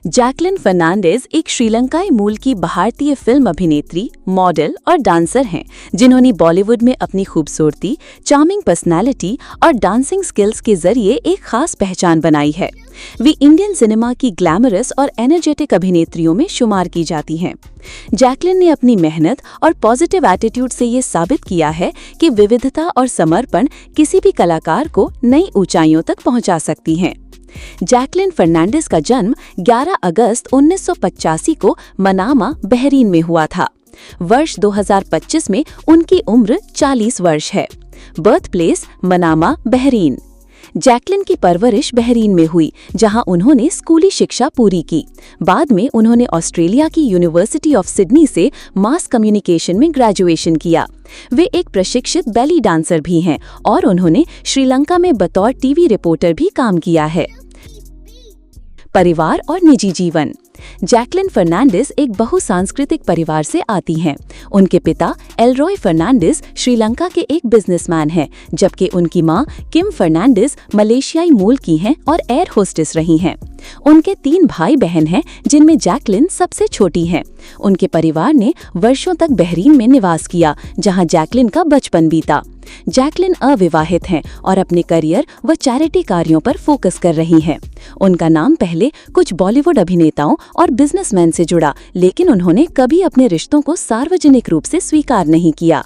Jacqueline Fernandes एक श्रीलंकाई मूल की भारतीय फिल्म अभिनेत्री, मॉडल और डांसर हैं, जिन्होंने बॉलीवुड में अपनी खूबसूरती, चार्मिंग पर्सनैलिटी और डांसिंग स्किल्स के जरिए एक खास पहचान बनाई है। वे इंडियन सिनेमा की ग्लैमरस और एनर्जेटिक अभिनेत्रियों में शुमार की जाती हैं। जैकलिन ने अपनी मेहनत और पॉजिटिव एटीट्यूड से ये साबित किया है कि विविधता और समर्पण किसी भी कलाकार को नई ऊंचाइयों तक पहुंचा सकती हैं। जैकलिन फर्नांडिस का जन्म 11 अगस्त 1985 को मनामा, बहरीन में हुआ था। वर्ष 2025 में उनकी उम्र 40 वर्ष है। Birth place Manama, Bahrain. Jacqueline की परवरिश बहरीन में हुई, जहां उन्होंने स्कूली शिक्षा पूरी की। बाद में उन्होंने ऑस्ट्रेलिया की यूनिवर्सिटी ऑफ सिडनी से मास कम्युनिकेशन में ग्रेजुएशन किया। वे एक प्रशिक्षित बैली डांसर भी हैं और उन्होंने श्रीलंका में बतौर टीवी रिपोर्टर भी काम किया है। परिवार और निजी जीवन। जैकलिन फर्नांडिस एक बहुसांस्कृतिक परिवार से आती हैं। उनके पिता एलरॉय फर्नांडिस श्रीलंका के एक बिजनेसमैन हैं, जबकि उनकी मां किम फर्नांडिस मलेशियाई मूल की हैं और एयर होस्टेस रही हैं। उनके 3 भाई बहन हैं, जिनमें जैकलिन सबसे छोटी हैं। उनके परिवार ने वर्षों तक बहरीन में निवास किया, जहां जैकलिन का बचपन बीता। जैकलिन अविवाहित हैं और अपने करियर व चैरिटी कार्यों पर फोकस कर रही हैं। उनका नाम पहले कुछ बॉलीवुड अभिनेताओं और बिजनेसमैन से जुड़ा, लेकिन उन्होंने कभी अपने रिश्तों को सार्वजनिक रूप से स्वीकार नहीं किया।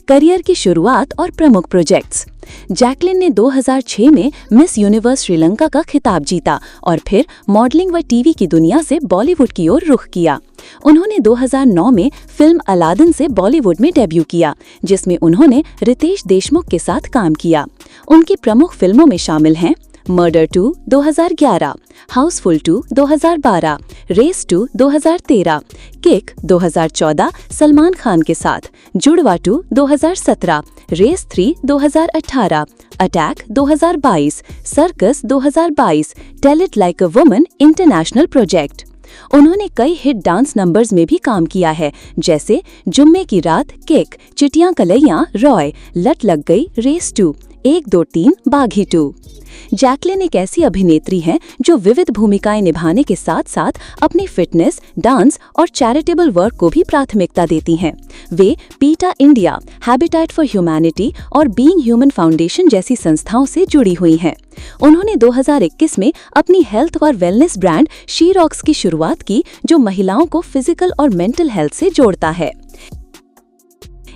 करियर की शुरुआत और प्रमुख प्रोजेक्ट्स। जैकलिन ने 2006 में मिस यूनिवर्स श्रीलंका का खिताब जीता और फिर मॉडलिंग व टीवी की दुनिया से बॉलीवुड की ओर रुख किया। उन्होंने 2009 में फिल्म अलादीन से बॉलीवुड में डेब्यू किया, जिसमें उन्होंने रितेश देशमुख के साथ काम किया। उनकी प्रमुख फिल्मों में शामिल हैं murder 2 2011, housefull 2 2012, race 2 2013, kick 2014 Salman Khan के साथ, Judwaa 2 2017, race 3 2018, attack 2022, circus 2022, tell it like a woman international project. उन्होंने कई हिट डांस नंबर्स में भी काम किया है, जैसे जुम्मे की रात, किक, चिटियां कलैया, रॉय, लट लग गई, रेस 2, 1 2 3, बाघी 2। जैकलिन एक ऐसी अभिनेत्री हैं जो विविध भूमिकाएं निभाने के साथ साथ अपनी फिटनेस, डांस और चैरिटेबल वर्क को भी प्राथमिकता देती हैं। वे पीटा इंडिया, हैबिटेट फॉर ह्यूमैनिटी और बीइंग ह्यूमन फाउंडेशन जैसी संस्थाओं से जुड़ी हुई हैं। उन्होंने 2021 में अपनी हेल्थ और वेलनेस ब्रांड शी-रॉक्स की शुरुआत की, जो महिलाओं को फिजिकल और मेंटल हेल्थ से जोड़ता है।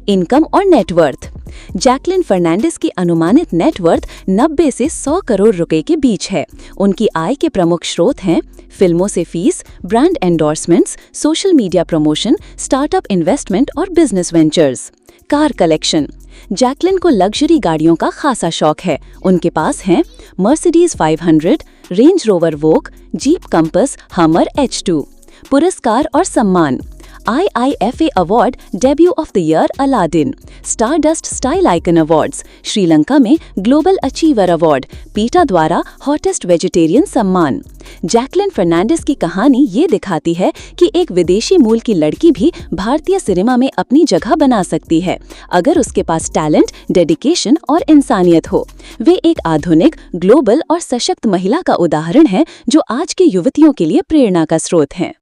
इनकम और नेटवर्थ। जैकलिन फर्नांडिस की अनुमानित नेटवर्थ 90 से 100 करोड़ रुपए के बीच है। उनकी आय के प्रमुख स्रोत हैं फिल्मों से fees, brand endorsements, social media promotion, startup investment और business ventures. Car collection. Jacqueline को लग्जरी गाड़ियों का खासा शौक है। उनके पास हैं Mercedes 500, Range Rover Vogue, Jeep Compass, Hummer H2। पुरस्कार और सम्मान। IIFA award, debut of the year Aladin, Stardust style icon awards, Sri Lanka में ग्लोबल अचीवर अवार्ड, पीटा द्वारा हॉटेस्ट वेजिटेरियन सम्मान। जैकलिन फर्नांडिस की कहानी ये दिखाती है कि एक विदेशी मूल की लड़की भी भारतीय सिनेमा में अपनी जगह बना सकती है, अगर उसके पास टैलेंट, डेडिकेशन और इंसानियत हो। वे एक आधुनिक, ग्लोबल और सशक्त महिला का उदाहरण है, जो आज की युवतियों के लिए प्रेरणा का स्रोत है।